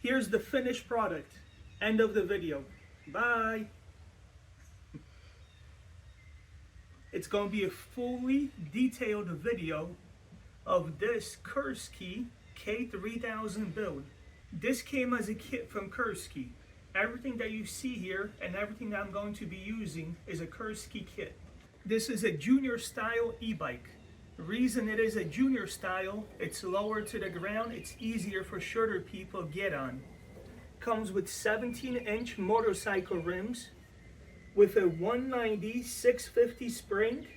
Here's the finished product. End of the video. Bye. It's going to be a fully detailed video of this KURSKI K3000 build. This came as a kit from KURSKI. Everything that you see here and everything that I'm going to be using is a KURSKI kit. This is a junior style e-bike. The reason it is a junior style, it's lower to the ground, it's easier for shorter people to get on. Comes with 17-inch motorcycle rims with a 190 650 spring,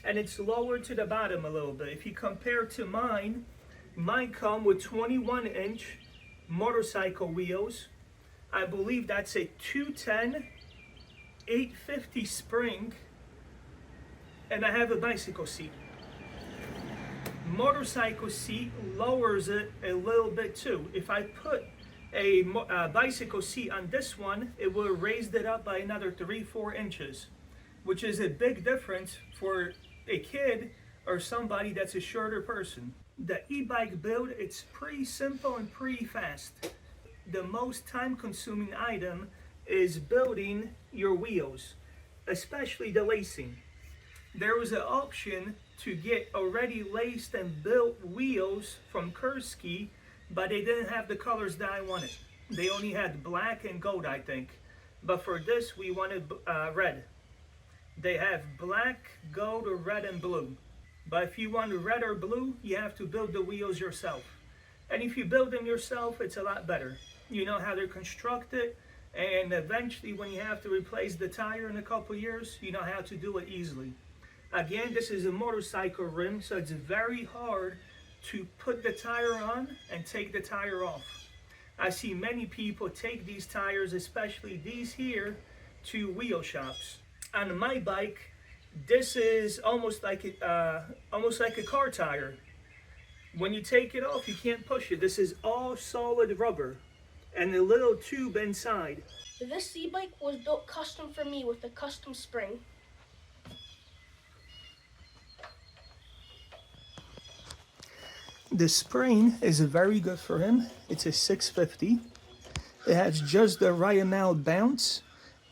and it's lower to the bottom a little bit. If you compare to mine come with 21-inch motorcycle wheels. I believe that's a 210 850 spring, and I have a bicycle seat. Motorcycle seat lowers it a little bit too. If I put a bicycle seat on this one, it will raise it up by another 3-4 inches, which is a big difference for a kid or somebody that's a shorter person. The e-bike build, it's pretty simple and pretty fast. The most time-consuming item is building your wheels, especially the lacing. There was an option to get already laced and built wheels from KURSKI, but they didn't have the colors that I wanted. They only had black and gold, I think. But for this, we wanted red. They have black, gold, red, and blue. But if you want red or blue, you have to build the wheels yourself. And if you build them yourself, it's a lot better. You know how they're constructed, and eventually when you have to replace the tire in a couple years, you know how to do it easily. Again, this is a motorcycle rim, so it's very hard to put the tire on and take the tire off. I see many people take these tires, especially these here, to wheel shops. On my bike, this is almost like a car tire. When you take it off, you can't push it. This is all solid rubber and a little tube inside. This e-bike was built custom for me with a custom spring. The spring is very good for him. It's a 650. It has just the right amount of bounce.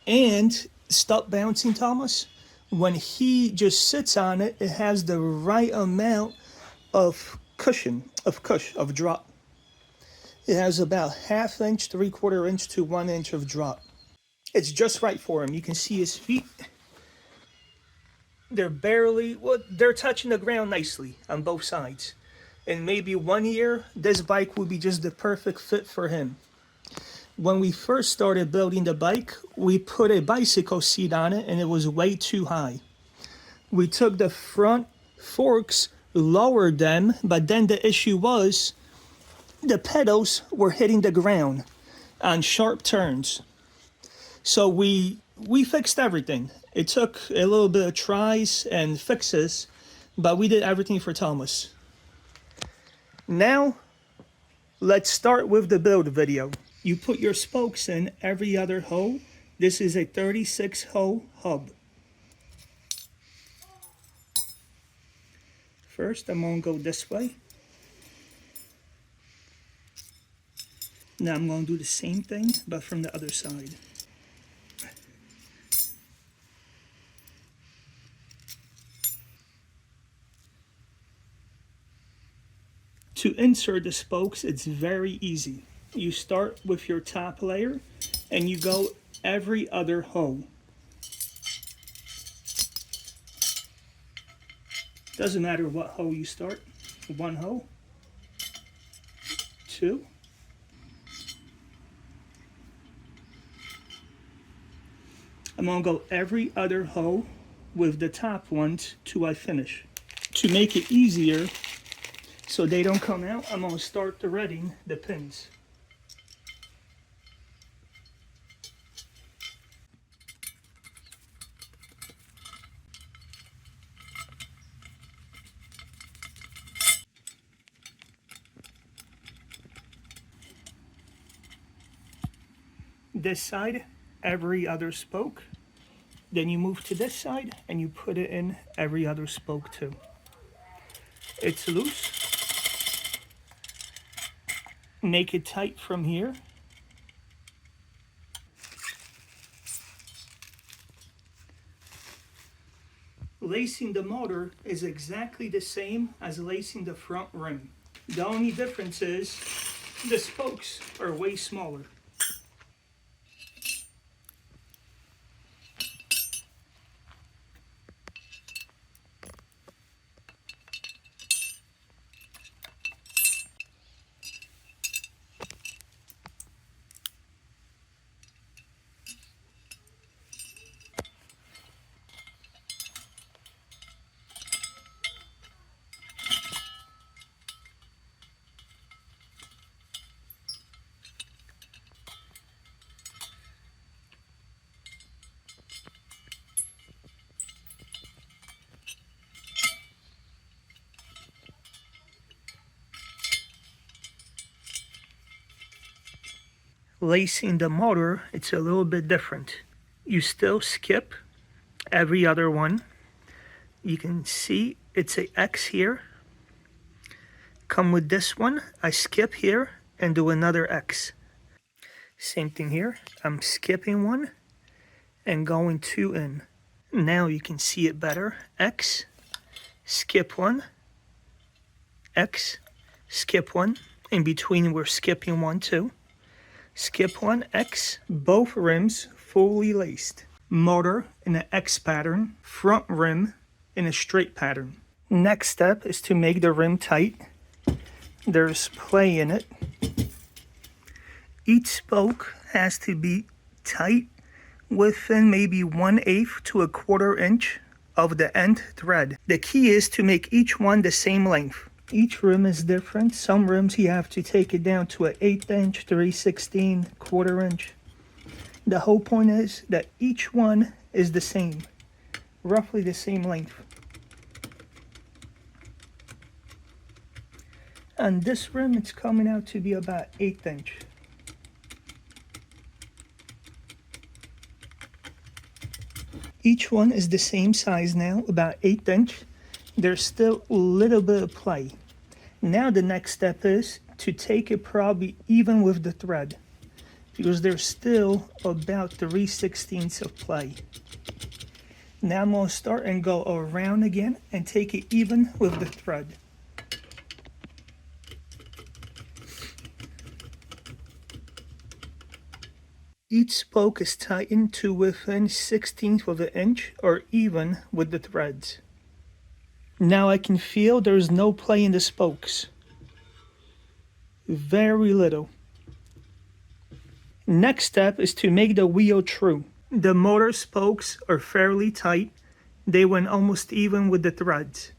And stop bouncing, Thomas. When he just sits on it, it has the right amount of cushion, of drop. It has about 1/2 inch, 3/4 inch to 1 inch of drop. It's just right for him. You can see his feet. They're touching the ground nicely on both sides. In maybe 1 year, this bike will be just the perfect fit for him. When we first started building the bike, we put a bicycle seat on it and it was way too high. We took the front forks, lowered them, but then the issue was the pedals were hitting the ground on sharp turns. So we fixed everything. It took a little bit of tries and fixes, but we did everything for Thomas. Now, let's start with the build video. You put your spokes in every other hole. This is a 36 hole hub. First, I'm gonna go this way. Now I'm gonna do the same thing, but from the other side. To insert the spokes, it's very easy. You start with your top layer and you go every other hole. Doesn't matter what hole you start. 1 hole, 2, I'm gonna go every other hole with the top ones till I finish. To make it easier, so they don't come out, I'm going to start threading the pins. This side, every other spoke. Then you move to this side and you put it in every other spoke too. It's loose. make it tight from here. Lacing the motor is exactly the same as lacing the front rim. The only difference is the spokes are way smaller. Lacing the motor, it's a little bit different. You still skip every other one. You can see it's a X here. Come with this one, I skip here and do another X. Same thing here, I'm skipping one and going 2 in. Now you can see it better. X, skip one, X, skip one. In between we're skipping one too. Skip one, X. Both rims fully laced. Motor in an X pattern, front rim in a straight pattern. Next step is to make the rim tight. There's play in it. Each spoke has to be tight within maybe 1/8 to 1/4 inch of the end thread. The key is to make each one the same length. Each rim is different. Some rims you have to take it down to an 1/8 inch, 3/16, 1/4 inch. The whole point is that each one is the same, roughly the same length. On this rim, it's coming out to be about 1/8 inch. Each one is the same size now, about 1/8 inch. There's still a little bit of play. Now the next step is to take it probably even with the thread, because there's still about 3/16 of play. Now I'm going to start and go around again and take it even with the thread. Each spoke is tightened to within 1/16 of an inch or even with the threads. Now I can feel there's no play in the spokes. Very little. Next step is to make the wheel true. The motor spokes are fairly tight. They went almost even with the threads.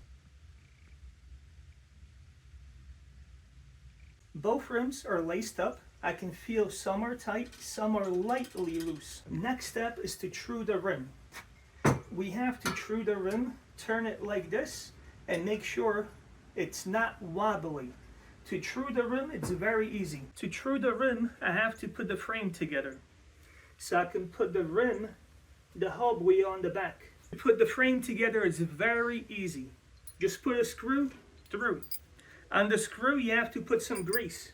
Both rims are laced up. I can feel some are tight, some are lightly loose. Next step is to true the rim. We have to true the rim, turn it like this, and make sure it's not wobbly. To true the rim, it's very easy. To true the rim, I have to put the frame together. So I can put the rim, the hub wheel on the back. To put the frame together is very easy. Just put a screw through. On the screw, you have to put some grease.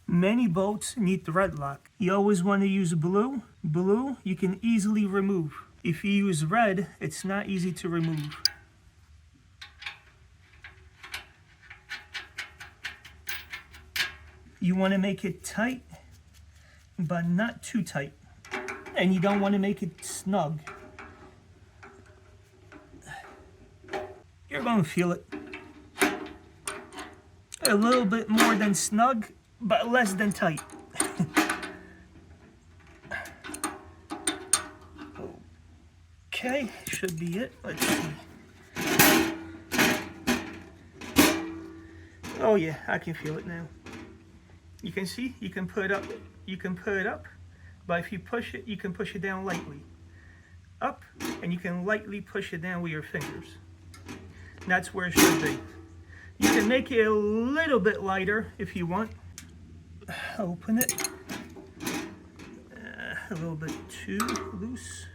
Many bolts need thread lock. You always want to use blue. Blue you can easily remove. If you use red, it's not easy to remove. You want to make it tight, but not too tight. And you don't want to make it snug. You're going to feel it. A little bit more than snug, but less than tight. Okay, should be it. Let's see. Oh yeah, I can feel it now. You can see, you can put it up, but if you push it, you can push it down lightly. Up, and you can lightly push it down with your fingers. That's where it should be. You can make it a little bit lighter if you want. Open it. A little bit too loose.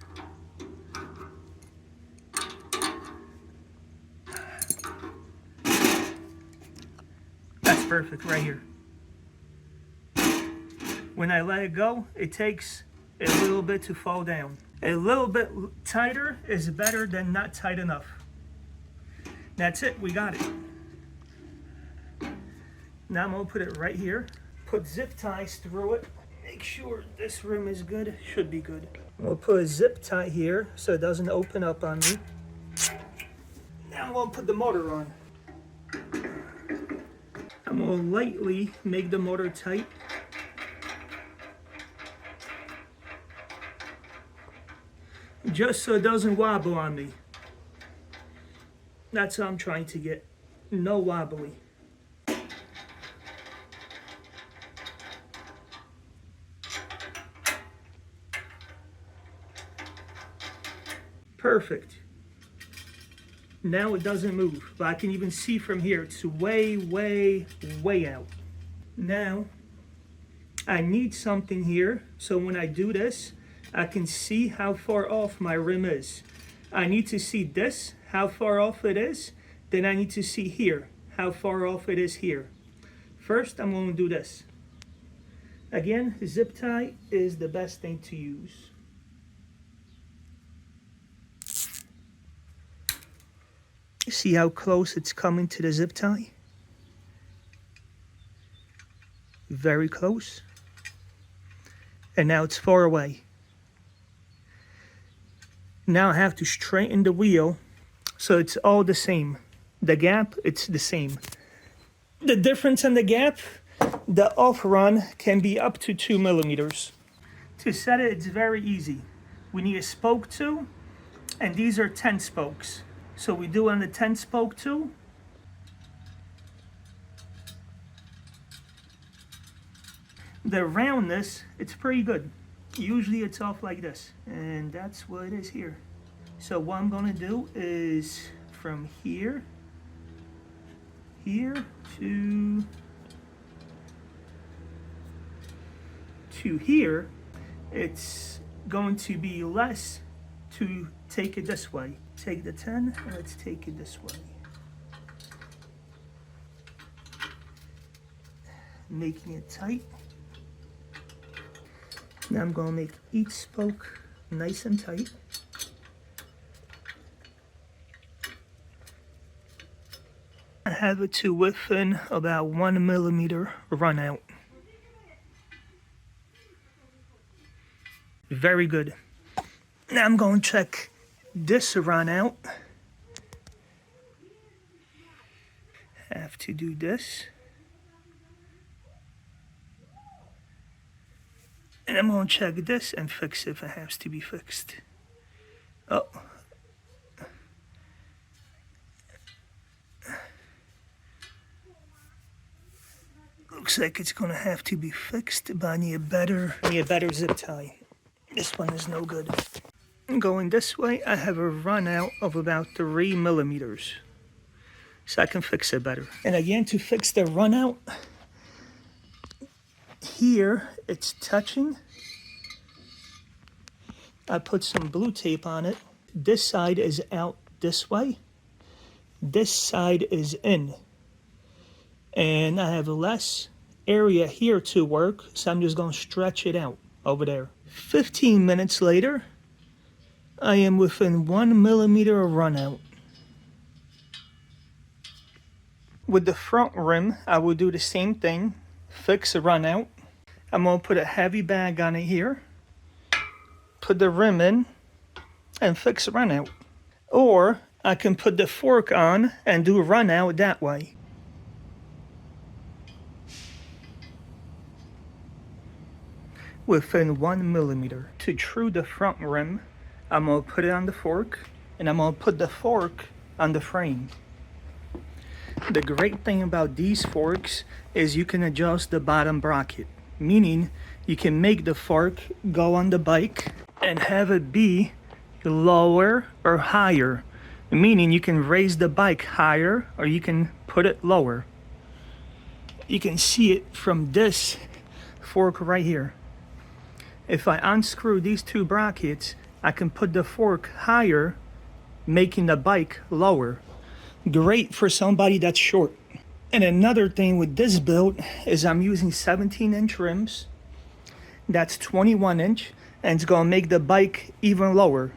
That's perfect right here. When I let it go, it takes a little bit to fall down. A little bit tighter is better than not tight enough. That's it, we got it. Now I'm gonna put it right here. Put zip ties through it. Make sure this rim is good, should be good. We'll put a zip tie here so it doesn't open up on me. Now I'm gonna put the motor on. I'm gonna lightly make the motor tight. Just so it doesn't wobble on me. That's what I'm trying to get. No wobbly. Perfect. Now it doesn't move, but I can even see from here. It's way, way, way out. Now, I need something here, so when I do this, I can see how far off my rim is. I need to see this, how far off it is. Then I need to see here, how far off it is here. First, I'm going to do this. Again, zip tie is the best thing to use. See how close it's coming to the zip tie? Very close. And now it's far away. Now I have to straighten the wheel so it's all the same. The gap, it's the same. The difference in the gap, the off run can be up to 2 millimeters. To set it, it's very easy. We need a spoke tool, and these are 10 spokes. So we do on the 10 spoke tool. The roundness, it's pretty good. Usually it's off like this, and that's what it is here. So what I'm gonna do is from here to here, it's going to be less to take it this way. Take the 10, and let's take it this way. Making it tight. Now I'm going to make each spoke nice and tight. I have it to within about 1 millimeter run out. Very good. Now I'm going to check this run out. Have to do this. And I'm going to check this and fix it if it has to be fixed. Oh. Looks like it's going to have to be fixed, but I need a better zip tie. This one is no good. Going this way, I have a run out of about 3 millimeters. So I can fix it better. And again, to fix the run out, here it's touching. I put some blue tape on it. This side is out this way. This side is in. And I have less area here to work, so I'm just going to stretch it out over there. 15 minutes later, I am within 1 millimeter of run out. With the front rim, I will do the same thing. Fix the run out. I'm going to put a heavy bag on it here. Put the rim in and fix the run out. Or I can put the fork on and do a run out that way. Within 1 millimeter. To true the front rim, I'm gonna put it on the fork, and I'm gonna put the fork on the frame. The great thing about these forks is you can adjust the bottom bracket, meaning you can make the fork go on the bike and have it be lower or higher, meaning you can raise the bike higher or you can put it lower. You can see it from this fork right here. If I unscrew these two brackets, I can put the fork higher, making the bike lower. Great for somebody that's short. And another thing with this build is I'm using 17-inch rims. That's 21-inch, and it's gonna make the bike even lower.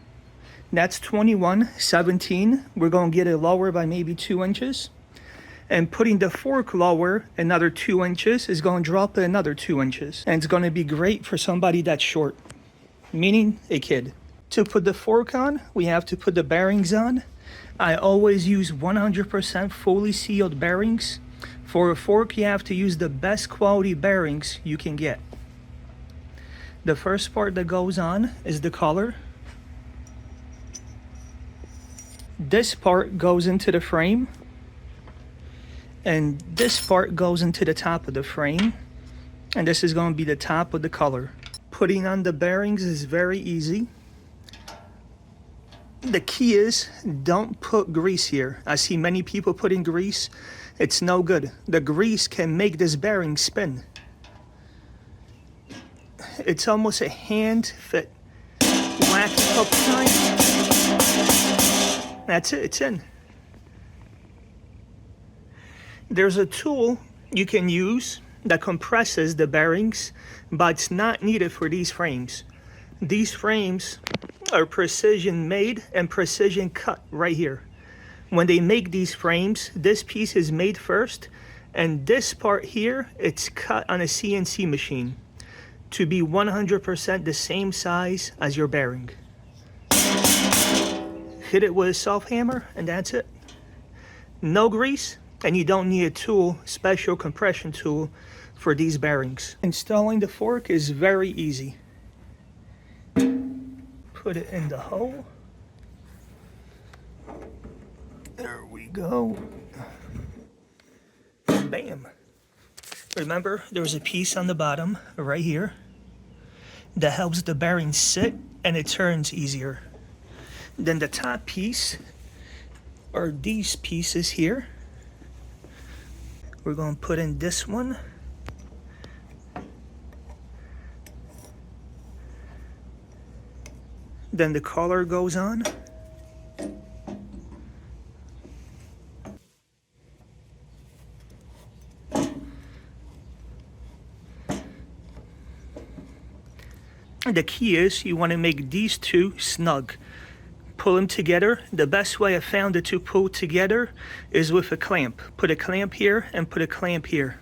That's 21, 17. We're gonna get it lower by maybe 2 inches. And putting the fork lower another 2 inches is gonna drop it another 2 inches. And it's gonna be great for somebody that's short, meaning a kid. To put the fork on, we have to put the bearings on. I always use 100% fully sealed bearings. For a fork, you have to use the best quality bearings you can get. The first part that goes on is the collar. This part goes into the frame, and this part goes into the top of the frame, and this is going to be the top of the collar. Putting on the bearings is very easy. The key is don't put grease here. I see many people putting grease. It's no good. The grease can make this bearing spin. It's almost a hand fit. Whack it a couple times. That's it, it's in. There's a tool you can use that compresses the bearings, but it's not needed for these frames. These frames are precision made and precision cut right here. When they make these frames, this piece is made first, and this part here, it's cut on a CNC machine to be 100% the same size as your bearing. Hit it with a soft hammer, and that's it. No grease, and you don't need a tool, special compression tool for these bearings. Installing the fork is very easy. Put it in the hole. There we go. Bam. Remember, there's a piece on the bottom right here that helps the bearing sit and it turns easier. Then the top piece are these pieces here. We're going to put in this one. Then the collar goes on. The key is you want to make these two snug. Pull them together. The best way I found it to pull together is with a clamp. Put a clamp here and put a clamp here.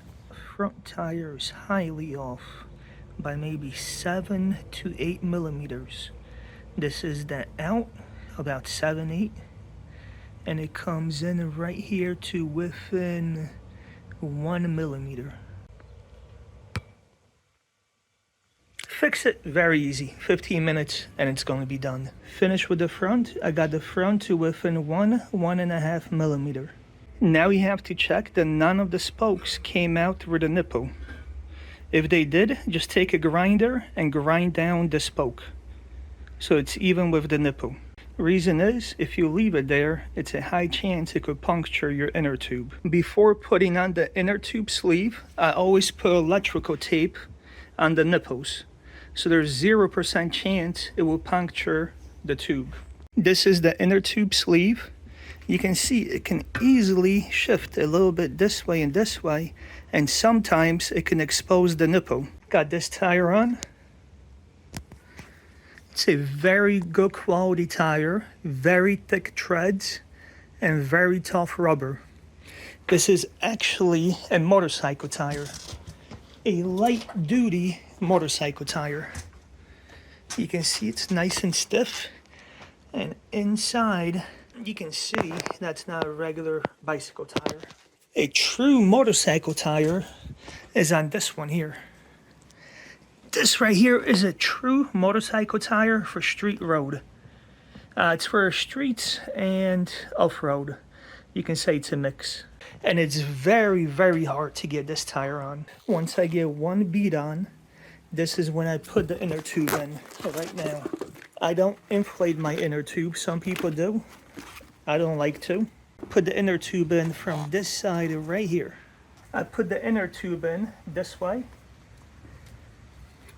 Front tire is highly off by maybe 7 to 8 millimeters. This is the out, about 7, 8. And it comes in right here to within 1 millimeter. Fix it, very easy. 15 minutes and it's going to be done. Finish with the front. I got the front to within 1.5 millimeter. Now you have to check that none of the spokes came out through the nipple. If they did, just take a grinder and grind down the spoke so it's even with the nipple. Reason is, if you leave it there, it's a high chance it could puncture your inner tube. Before putting on the inner tube sleeve, I always put electrical tape on the nipples, so there's 0% chance it will puncture the tube. This is the inner tube sleeve. You can see it can easily shift a little bit this way and this way, and sometimes it can expose the nipple. Got this tire on. It's a very good quality tire, very thick treads, and very tough rubber. This is actually a motorcycle tire, a light duty motorcycle tire. You can see it's nice and stiff, and inside you can see that's not a regular bicycle tire. A true motorcycle tire is on this one here. This right here is a true motorcycle tire for street road. It's for streets and off-road. You can say it's a mix. And it's very, very hard to get this tire on. Once I get one bead on, this is when I put the inner tube in. Right now, I don't inflate my inner tube. Some people do. I don't like to. Put the inner tube in from this side right here. I put the inner tube in this way.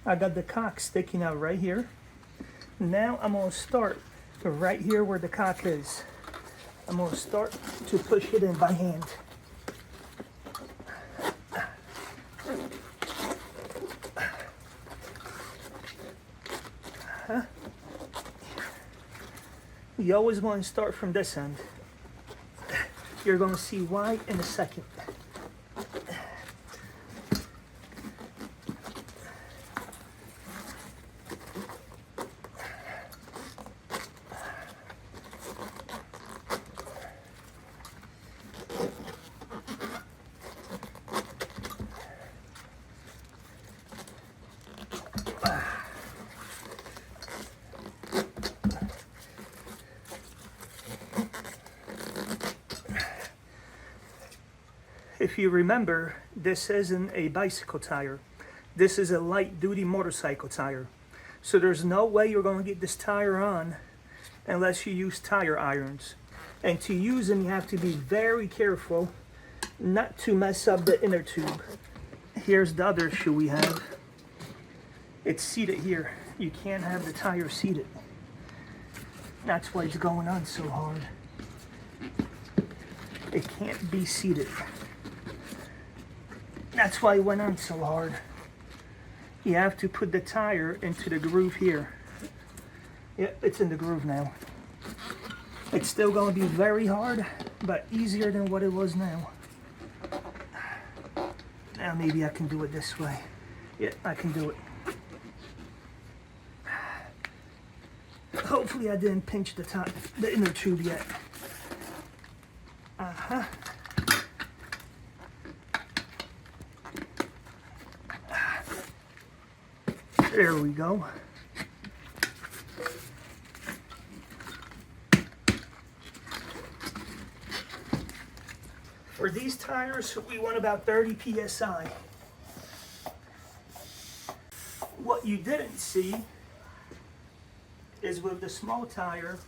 I got the cock sticking out right here. Now I'm gonna start right here where the cock is. I'm gonna start to push it in by hand. You always want to start from this end. You're going to see why in a second. If you remember, this isn't a bicycle tire. This is a light-duty motorcycle tire. So there's no way you're going to get this tire on unless you use tire irons. And to use them, you have to be very careful not to mess up the inner tube. Here's the other issue we have. It's seated here. You can't have the tire seated. That's why it's going on so hard. It can't be seated. That's why it went on so hard. You have to put the tire into the groove here. Yep, it's in the groove now. It's still going to be very hard, but easier than what it was now. Now maybe I can do it this way. Yeah, I can do it. Hopefully I didn't pinch the inner tube yet. Uh-huh. There we go. For these tires, we want about 30 psi. What you didn't see is with the small tire,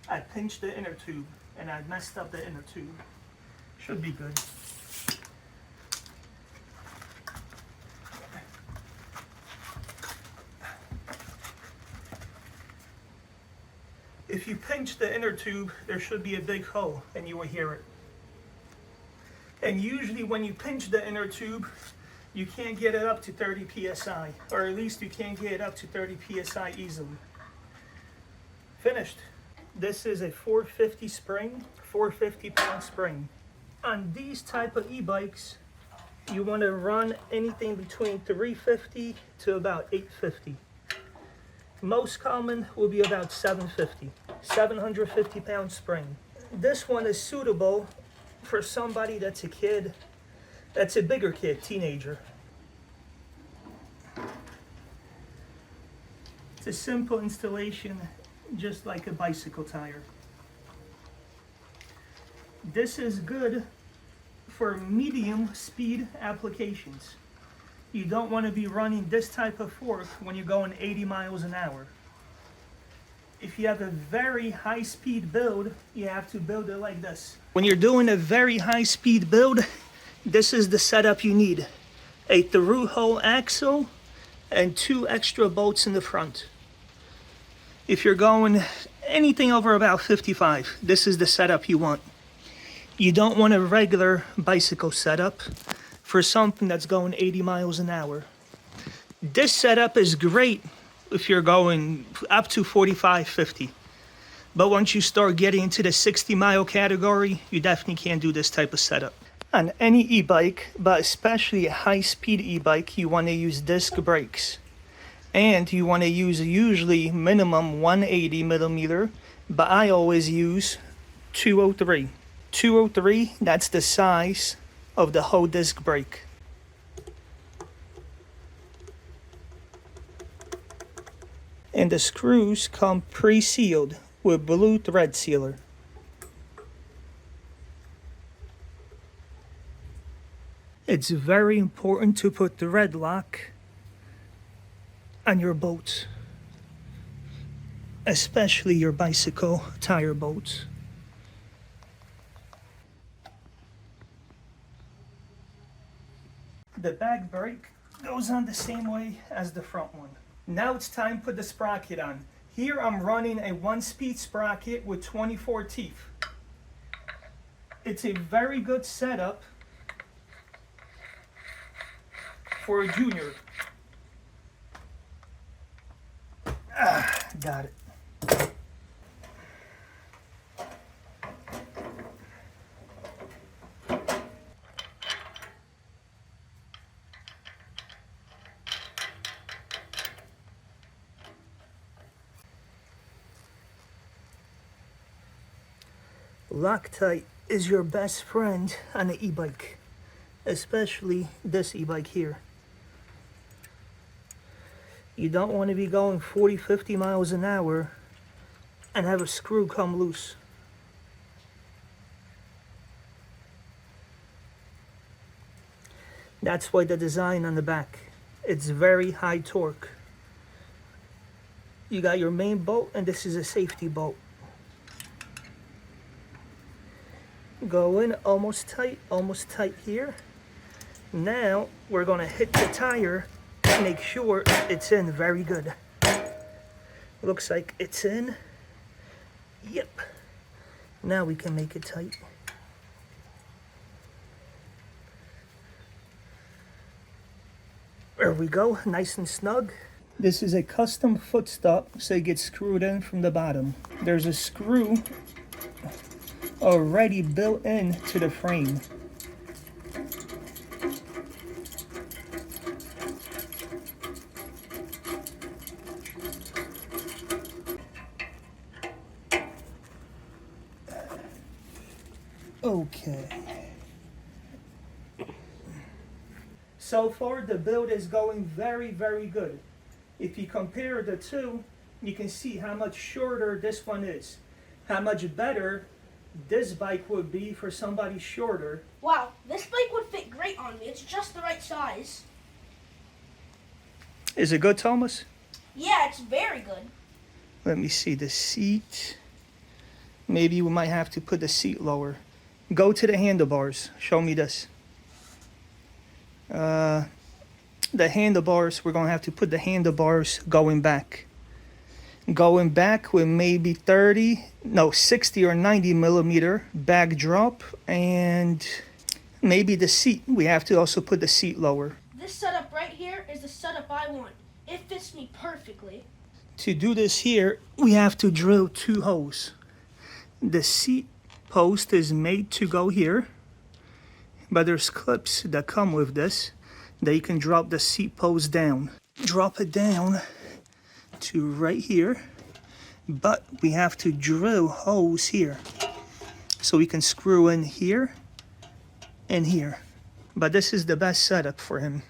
I pinched the inner tube and I messed up the inner tube. Should be good. If you pinch the inner tube, there should be a big hole and you will hear it. And usually when you pinch the inner tube, you can't get it up to 30 psi, or at least you can't get it up to 30 psi easily. Finished. This is a 450 spring, 450 pound spring. On these type of e-bikes, you want to run anything between 350 to about 850. Most common will be about 750, 750 pound spring. This one is suitable for somebody that's a kid, that's a bigger kid, teenager. It's a simple installation, just like a bicycle tire. This is good for medium speed applications. You don't want to be running this type of fork when you're going 80 miles an hour. If you have a very high speed build, you have to build it like this. When you're doing a very high speed build, this is the setup you need. A through hole axle and 2 extra bolts in the front. If you're going anything over about 55, this is the setup you want. You don't want a regular bicycle setup for something that's going 80 miles an hour. This setup is great if you're going up to 45, 50. But once you start getting into the 60 mile category, you definitely can't do this type of setup. On any e-bike, but especially a high-speed e-bike, you want to use disc brakes. And you want to use usually minimum 180 millimeter, but I always use 203. 203, that's the size of the whole disc brake. And the screws come pre-sealed. with blue thread sealer. It's very important to put thread lock on your boats, especially your bicycle tire boats. The back brake goes on the same way as the front one. Now it's time to put the sprocket on. Here I'm running a 1-speed sprocket with 24 teeth. It's a very good setup for a junior. Got it. Loctite is your best friend on an e-bike, especially this e-bike here. You don't want to be going 40-50 miles an hour and have a screw come loose. That's why the design on the back, it's very high torque. You got your main bolt and this is a safety bolt. Go in almost tight here. Now we're gonna hit the tire, make sure it's in very good. Looks like it's in. Yep. Now we can make it tight. There we go, nice and snug. This is a custom footstop, so it gets screwed in from the bottom. There's a screw already built into the frame. Okay. So far the build is going very, very good. If you compare the two, you can see how much shorter this one is. How much better this bike would be for somebody shorter. Wow, this bike would fit great on me. It's just the right size. Is it good, Thomas? Yeah, it's very good. Let me see the seat. Maybe we might have to put the seat lower. Go to the handlebars. Show me this. The handlebars, we're going to have to put the handlebars going back. Going back with maybe 60 or 90 millimeter back drop, and maybe the seat. We have to also put the seat lower. This setup right here is the setup I want. It fits me perfectly. To do this here, we have to drill 2 holes. The seat post is made to go here, but there's clips that come with this that you can drop the seat post down. Drop it down to right here, but we have to drill holes here so we can screw in here and here. But this is the best setup for him.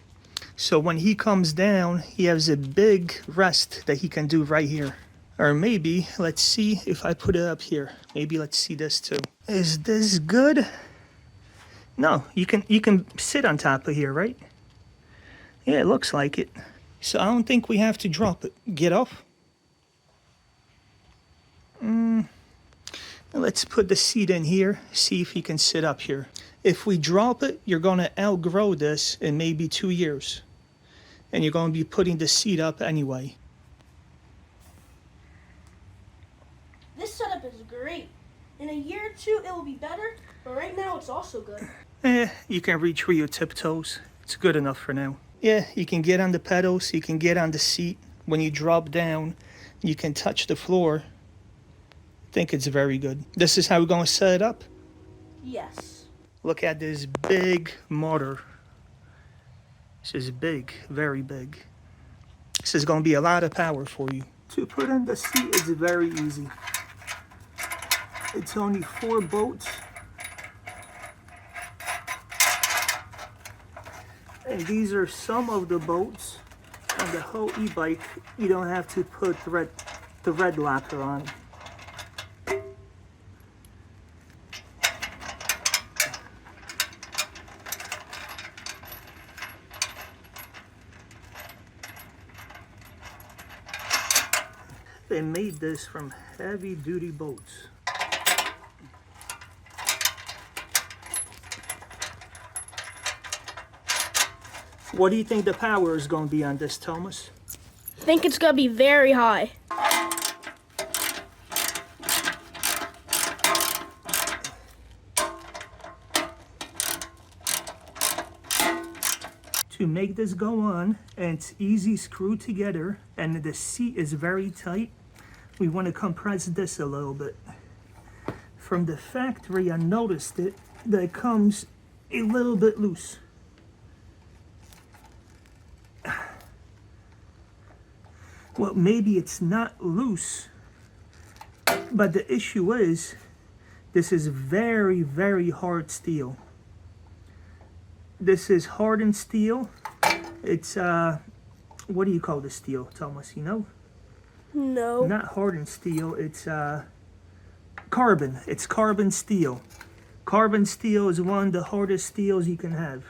So when he comes down, he has a big rest that he can do right here. Or maybe, let's see if I put it up here. Maybe let's see this too. Is this good? No, you can sit on top of here, right? Yeah, it looks like it. So I don't think we have to drop it. Get off. Let's put the seat in here, see if he can sit up here. If we drop it, you're gonna outgrow this in maybe 2 years. And you're gonna be putting the seat up anyway. This setup is great. In a year or two, it will be better, but right now it's also good. You can reach with your tiptoes. It's good enough for now. Yeah, you can get on the pedals, you can get on the seat. When you drop down, you can touch the floor. I think it's very good. This is how we're gonna set it up. Yes. Look at this big motor. This is big, very big. This is gonna be a lot of power for you. To put in the seat is very easy. It's only 4 bolts. And these are some of the bolts on the whole e-bike. You don't have to put the red locker on. they made this from heavy duty bolts. What do you think the power is going to be on this, Thomas? I think it's gonna be very high. To make this go on, and it's easy screwed together, and the seat is very tight, we want to compress this a little bit. From the factory, I noticed that it comes a little bit loose. Well, maybe it's not loose, but the issue is this is very, very hard steel. This is hardened steel. It's what do you call this steel, Thomas? You know? No. Not hardened steel. It's carbon. It's carbon steel. Carbon steel is one of the hardest steels you can have.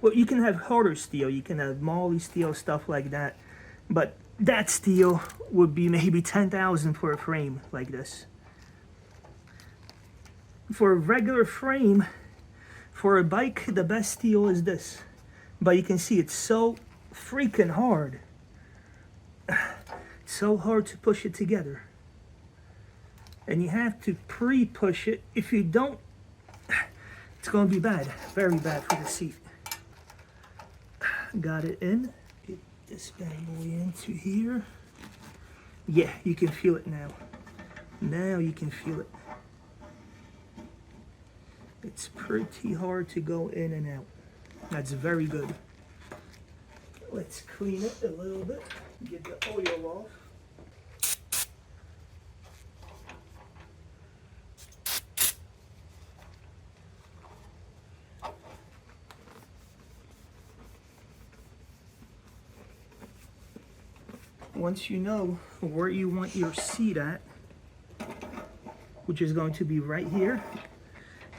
Well, you can have harder steel. You can have moly steel, stuff like that. But that steel would be maybe 10,000 for a frame like this. For a regular frame, for a bike, the best steel is this. But you can see it's so freaking hard. It's so hard to push it together. And you have to pre-push it. If you don't, it's going to be bad. Very bad for the seat. Got it in. Get this bad boy into here. Yeah, you can feel it now. Now you can feel it. It's pretty hard to go in and out. That's very good. Let's clean it a little bit. Get the oil off. Once you know where you want your seat at, which is going to be right here,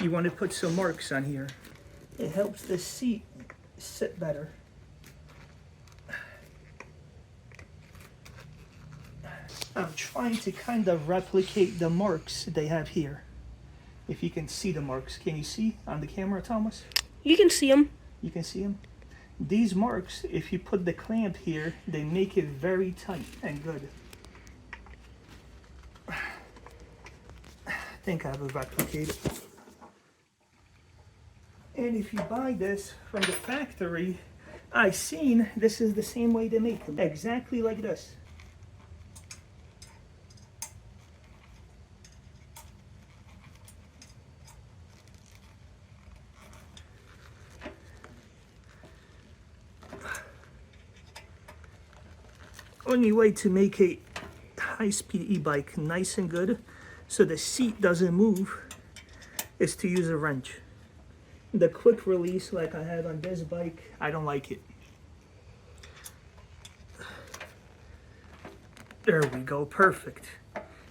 you want to put some marks on here. It helps the seat sit better. I'm trying to kind of replicate the marks they have here. If you can see the marks. Can you see on the camera, Thomas? You can see them. You can see them? These marks, if you put the clamp here, they make it very tight and good. I think I will replicate it. And if you buy this from the factory, I've seen this is the same way they make them. Exactly like this. Only way to make a high-speed e-bike nice and good so the seat doesn't move is to use a wrench. The quick release like I have on this bike, I don't like it. There we go, perfect.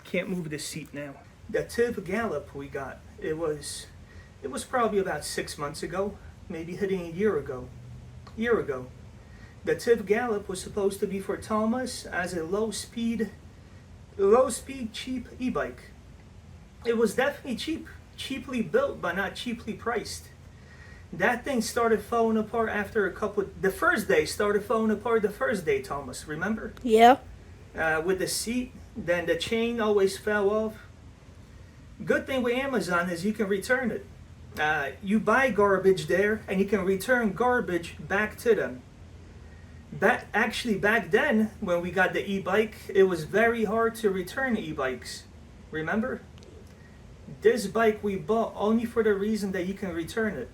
Can't move the seat now. The tip gallop we got, it was probably about 6 months ago, maybe hitting a year ago. The tip gallop was supposed to be for Thomas as a low speed cheap e-bike. It was definitely cheap, cheaply built but not cheaply priced. That thing started falling apart after the first day started falling apart the first day, Thomas, remember? Yeah. With the seat, then the chain always fell off. Good thing with Amazon is you can return it. You buy garbage there and you can return garbage back to them. Actually, back then, when we got the e-bike, it was very hard to return e-bikes. Remember? This bike we bought only for the reason that you can return it.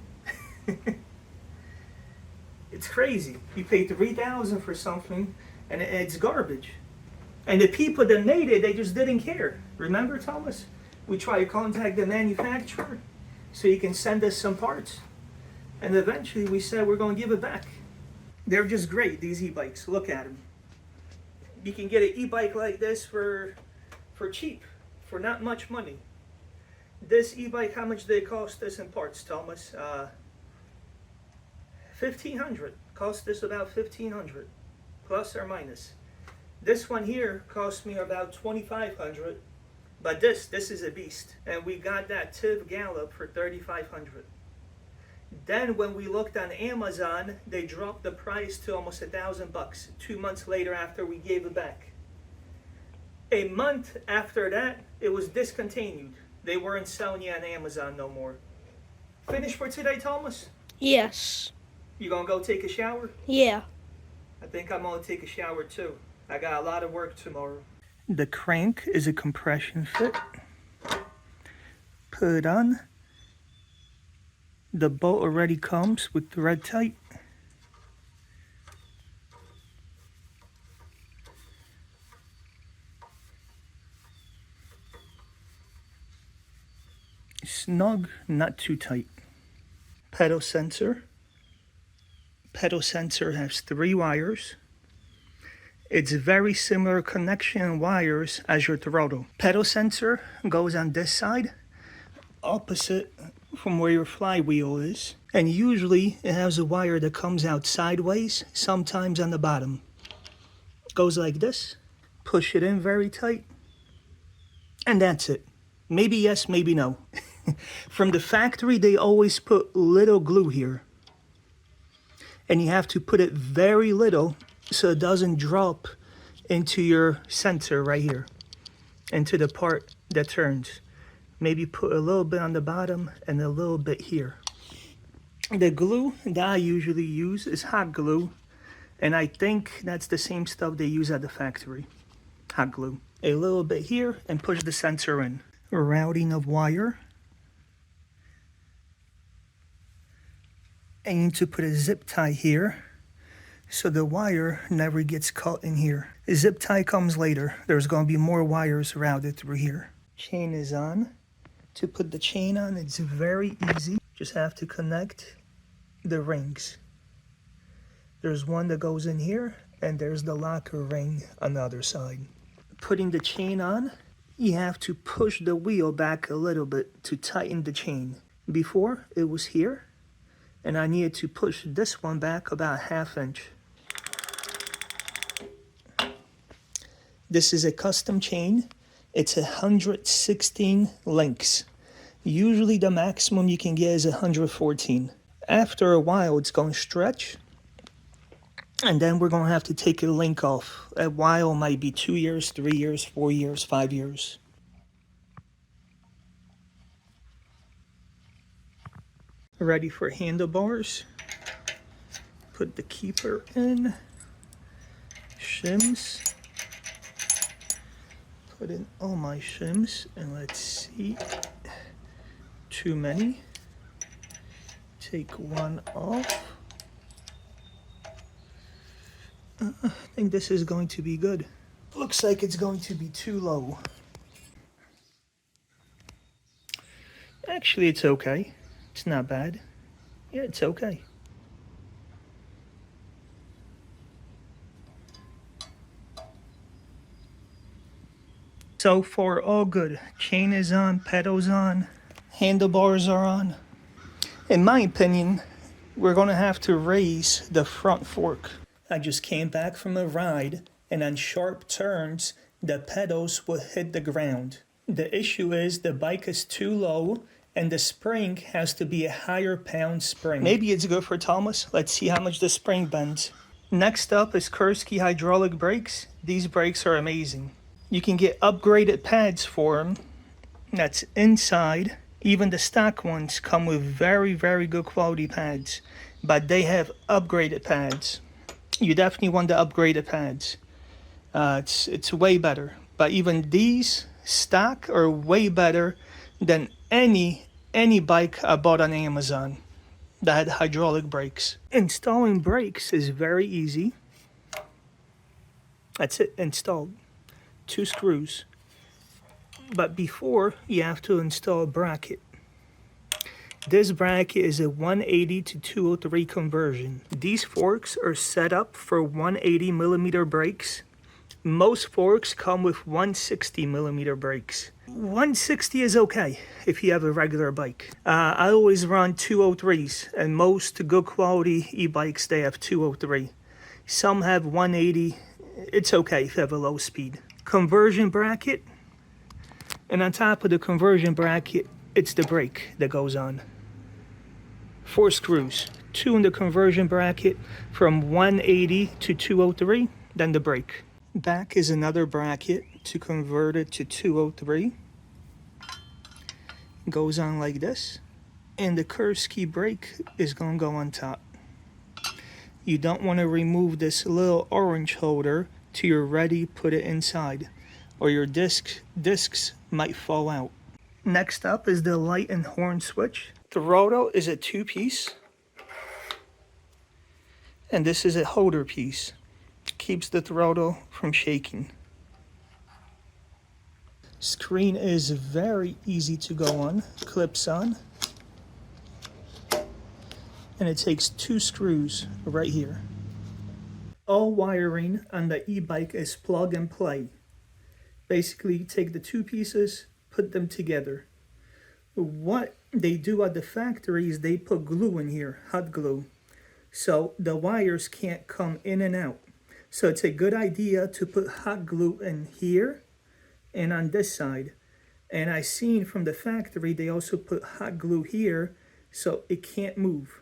It's crazy. You pay $3,000 for something, and it's garbage. And the people that made it, they just didn't care. Remember, Thomas? We tried to contact the manufacturer so he can send us some parts. And eventually we said we're going to give it back. They're just great, these e-bikes. Look at them. You can get an e-bike like this for cheap, for not much money. This e-bike, how much did it cost us in parts, Thomas? $1,500. Cost us about $1,500, plus or minus. This one here cost me about $2,500, but this is a beast. And we got that TIV Gallop for $3,500. Then when we looked on Amazon, they dropped the price to almost $1,000 2 months later after we gave it back. A month after that, it was discontinued. They weren't selling it on Amazon no more. Finished for today, Thomas? Yes. You gonna go take a shower? Yeah. I think I'm gonna take a shower too. I got a lot of work tomorrow. The crank is a compression fit. Put it on. The bolt already comes with thread tight. Snug, not too tight. Pedal sensor. Pedal sensor has 3 wires. It's very similar connection wires as your throttle. Pedal sensor goes on this side, opposite from where your flywheel is. And usually it has a wire that comes out sideways, sometimes on the bottom. Goes like this. Push it in very tight. And that's it. Maybe yes, maybe no. From the factory, they always put little glue here. And you have to put it very little so it doesn't drop into your sensor right here, into the part that turns. Maybe put a little bit on the bottom and a little bit here. The glue that I usually use is hot glue, and I think that's the same stuff they use at the factory. Hot glue. A little bit here and push the sensor in. Routing of wire. I need to put a zip tie here so the wire never gets caught in here. A zip tie comes later. There's going to be more wires routed through here. Chain is on. To put the chain on, it's very easy. Just have to connect the rings. There's one that goes in here, and there's the locker ring on the other side. Putting the chain on, you have to push the wheel back a little bit to tighten the chain. Before, it was here, and I needed to push this one back about 1/2 inch. This is a custom chain. It's 116 links. Usually the maximum you can get is 114. After a while, it's going to stretch, and then we're going to have to take a link off. A while might be 2 years, 3 years, 4 years, 5 years. Ready for handlebars. Put the keeper in. Shims. Put in all my shims, and let's see. Too many. Take one off. I think this is going to be good. Looks like it's going to be too low. Actually, it's okay. It's not bad. Yeah, it's okay. So far, all good. Chain is on, pedals on, handlebars are on. In my opinion, we're gonna have to raise the front fork. I just came back from a ride, and on sharp turns, the pedals will hit the ground. The issue is the bike is too low, and the spring has to be a higher pound spring. Maybe it's good for Thomas. Let's see how much the spring bends. Next up is KURSKI hydraulic brakes. These brakes are amazing. You can get upgraded pads for them. That's inside. Even the stock ones come with very, very good quality pads. But they have upgraded pads. You definitely want the upgraded pads. It's way better. But even these stock are way better than any bike I bought on Amazon that had hydraulic brakes. Installing brakes is very easy. That's it, installed. 2 screws. But before, you have to install a bracket. This bracket is a 180 to 203 conversion. These forks are set up for 180 millimeter brakes. Most forks come with 160 millimeter brakes. 160 is okay if you have a regular bike. I always run 203s, and most good quality e-bikes, they have 203. Some have 180, it's okay if you have a low speed. Conversion bracket, and on top of the conversion bracket, it's the brake that goes on. 4 screws, 2 in the conversion bracket from 180 to 203, then the brake. Back is another bracket to convert it to 203. Goes on like this, and the KURSKI brake is going to go on top. You don't want to remove this little orange holder till you're ready to put it inside, or your discs might fall out. Next up is the light and horn switch. The throttle is a 2-piece, and this is a holder piece. Keeps the throttle from shaking. Screen is very easy to go on, clips on, and it takes 2 screws right here. All wiring on the e-bike is plug and play. Basically, take the 2 pieces, put them together. What they do at the factory is they put glue in here, hot glue, so the wires can't come in and out. So it's a good idea to put hot glue in here and on this side. And I seen from the factory they also put hot glue here so it can't move.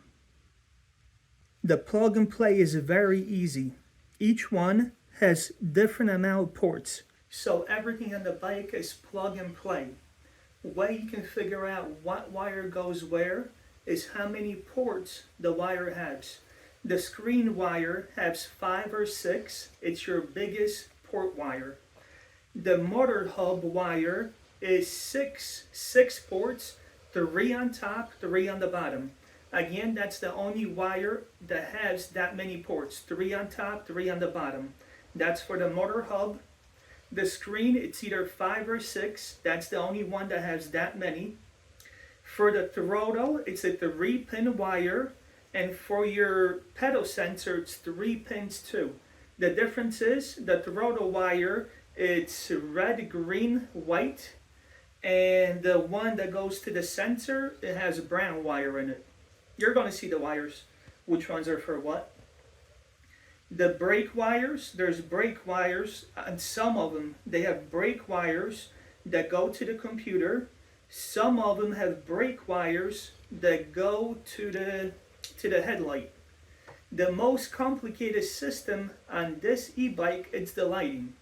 The plug and play is very easy. Each one has different amount of ports, so everything on the bike is plug and play. The way you can figure out what wire goes where is how many ports the wire has. The screen wire has 5 or 6. It's your biggest port wire. The motor hub wire is six ports, 3 on top, 3 on the bottom. Again, that's the only wire that has that many ports, 3 on top, 3 on the bottom. That's for the motor hub. The screen, it's either 5 or 6. That's the only one that has that many. For the throttle, it's a 3-pin wire. And for your pedal sensor, it's 3 pins too. The difference is the throttle wire, it's red, green, white. And the one that goes to the sensor, it has a brown wire in it. You're going to see the wires, which ones are for what. The brake wires, there's brake wires, and some of them, they have brake wires that go to the computer. Some of them have brake wires that go to the headlight. The most complicated system on this e-bike is the lighting.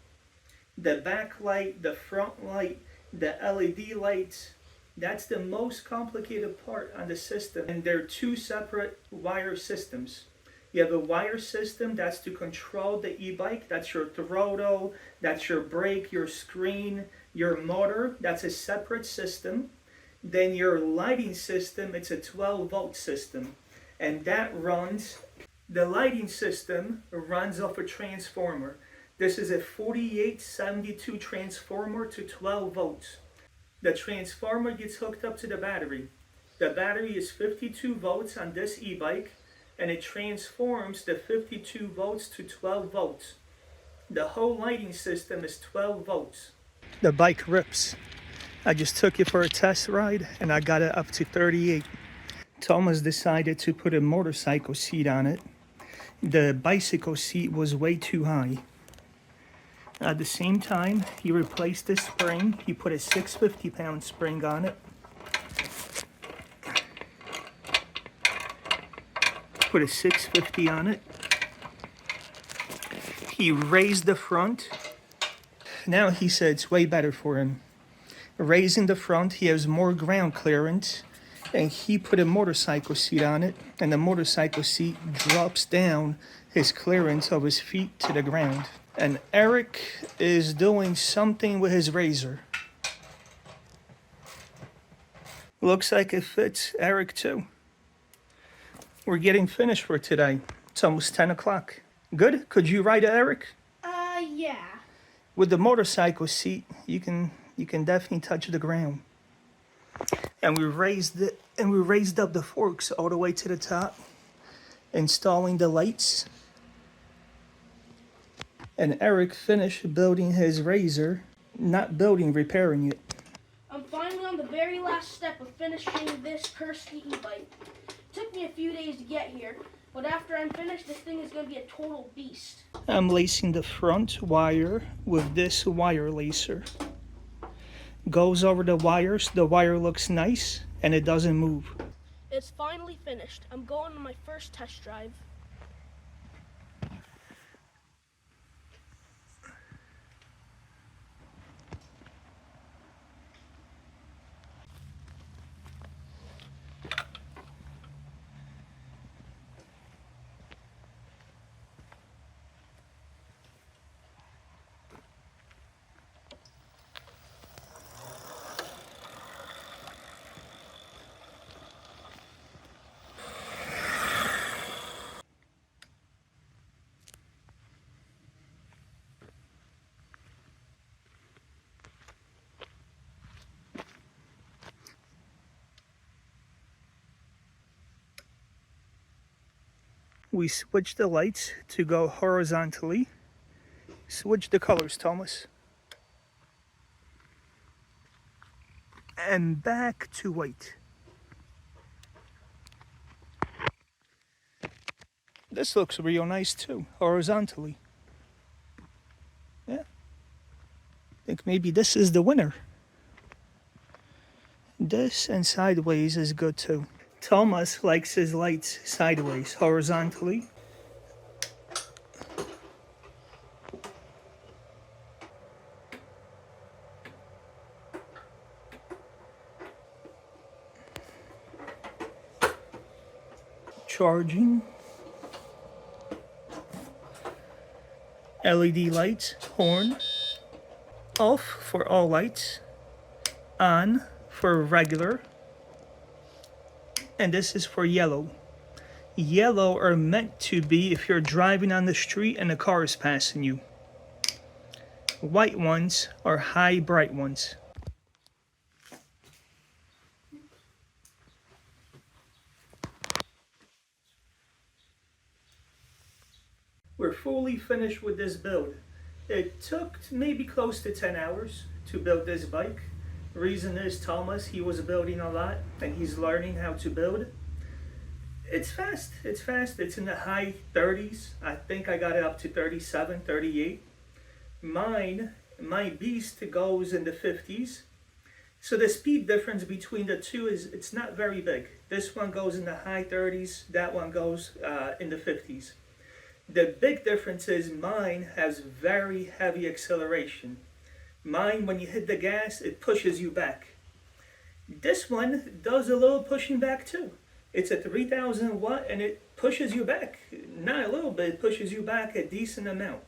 The back light, the front light, the LED lights. That's the most complicated part on the system, and they're 2 separate wire systems. You have a wire system that's to control the e-bike. That's your throttle, that's your brake, your screen, your motor. That's a separate system. Then your lighting system, it's a 12-volt system. And that runs, the lighting system runs off a transformer. This is a 4872 transformer to 12 volts. The transformer gets hooked up to the battery. The battery is 52 volts on this e-bike, and it transforms the 52 volts to 12 volts. The whole lighting system is 12 volts. The bike rips. I just took it for a test ride, and I got it up to 38. Thomas decided to put a motorcycle seat on it. The bicycle seat was way too high. At the same time, he replaced the spring. He put a 650-pound spring on it. Put a 650 on it. He raised the front. Now he said it's way better for him. Raising the front, he has more ground clearance. And he put a motorcycle seat on it. And the motorcycle seat drops down his clearance of his feet to the ground. And Eric is doing something with his razor. Looks like it fits Eric too. We're getting finished for today. It's almost 10 o'clock. Good? Could you ride it, Eric? Yeah. With the motorcycle seat, you can definitely touch the ground. And we raised it, and we raised up the forks all the way to the top, installing the lights. And Eric finished building his razor, not building, repairing it. I'm finally on the very last step of finishing this KURSKI e-bike. Took me a few days to get here, But after I'm finished, this thing is going to be a total beast. I'm lacing the front wire with this wire lacer. Goes over the wire looks nice, and it doesn't move. It's finally finished. I'm going on my first test drive. We switch the lights to go horizontally. Switch the colors, Thomas. And back to white. This looks real nice too, horizontally. Yeah. I think maybe this is the winner. This and sideways is good too. Thomas likes his lights sideways, horizontally. Charging. LED lights, horn. Off for all lights. On for regular. And this is for yellow. Yellow are meant to be if you're driving on the street and a car is passing you. White ones are high bright ones. We're fully finished with this build. It took maybe close to 10 hours to build this bike. Reason is Thomas, he was building a lot and he's learning how to build. It's fast, it's in the high 30s. I think I got it up to 37, 38. My beast goes in the 50s. So the speed difference between the two it's not very big. This one goes in the high 30s, that one goes in the 50s. The big difference is mine has very heavy acceleration. Mine, when you hit the gas, it pushes you back. This one does a little pushing back too. It's a 3000 watt and it pushes you back. Not a little bit, it pushes you back a decent amount.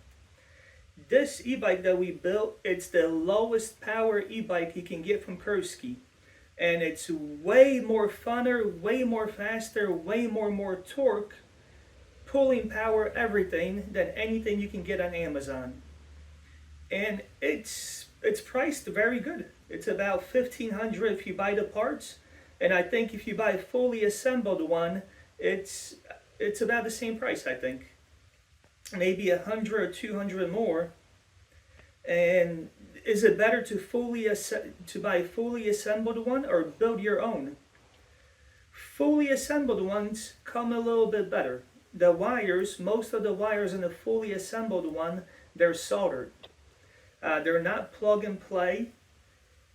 This e-bike that we built, it's the lowest power e-bike you can get from KURSKI. And it's way more funner, way more faster, way more torque, pulling power, everything than anything you can get on Amazon. And it's priced very good. It's about $1,500 if you buy the parts, and I think if you buy a fully assembled one, it's about the same price. I think maybe 100 or 200 more. And is it better to buy a fully assembled one or build your own? Fully assembled ones come a little bit better. The wires, most of the wires in a fully assembled one, they're soldered. They're not plug and play.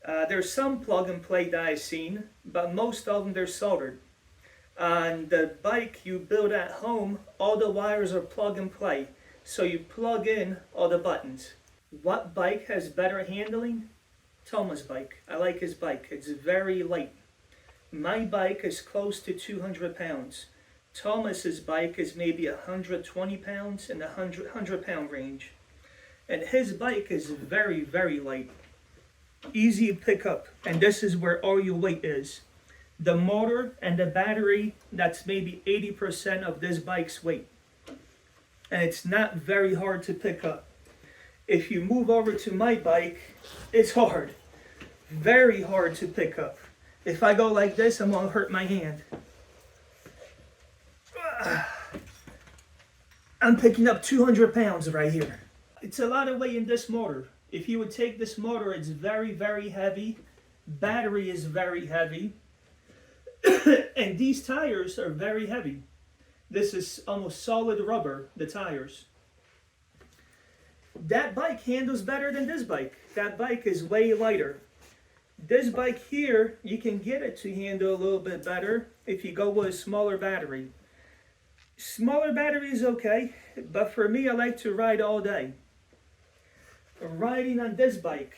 There's some plug and play that I've seen, but most of them they're soldered. On the bike you build at home, all the wires are plug and play. So you plug in all the buttons. What bike has better handling? Thomas' bike. I like his bike. It's very light. My bike is close to 200 pounds. Thomas's bike is maybe 120 pounds in the 100 pound range. And his bike is very light. Easy to pick up. And this is where all your weight is. The motor and the battery, that's maybe 80% of this bike's weight. And it's not very hard to pick up. If you move over to my bike, it's hard. Very hard to pick up. If I go like this, I'm going to hurt my hand. I'm picking up 200 pounds right here. It's a lot of weight in this motor. If you would take this motor, it's very heavy. Battery is very heavy. And these tires are very heavy. This is almost solid rubber, the tires. That bike handles better than this bike. That bike is way lighter. This bike here, you can get it to handle a little bit better if you go with a smaller battery. Smaller battery is okay, but for me, I like to ride all day. Riding on this bike,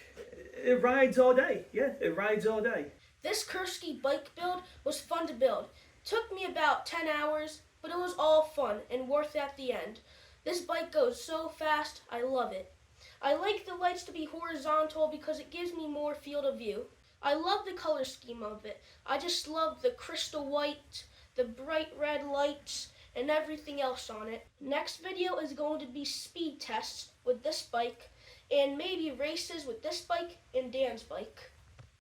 it rides all day. Yeah, it rides all day. This KURSKI bike build was fun to build. Took me about 10 hours, but it was all fun and worth it at the end. This bike goes so fast, I love it. I like the lights to be horizontal because it gives me more field of view. I love the color scheme of it. I just love the crystal white, the bright red lights, and everything else on it. Next video is going to be speed tests with this bike and maybe races with this bike and Dan's bike.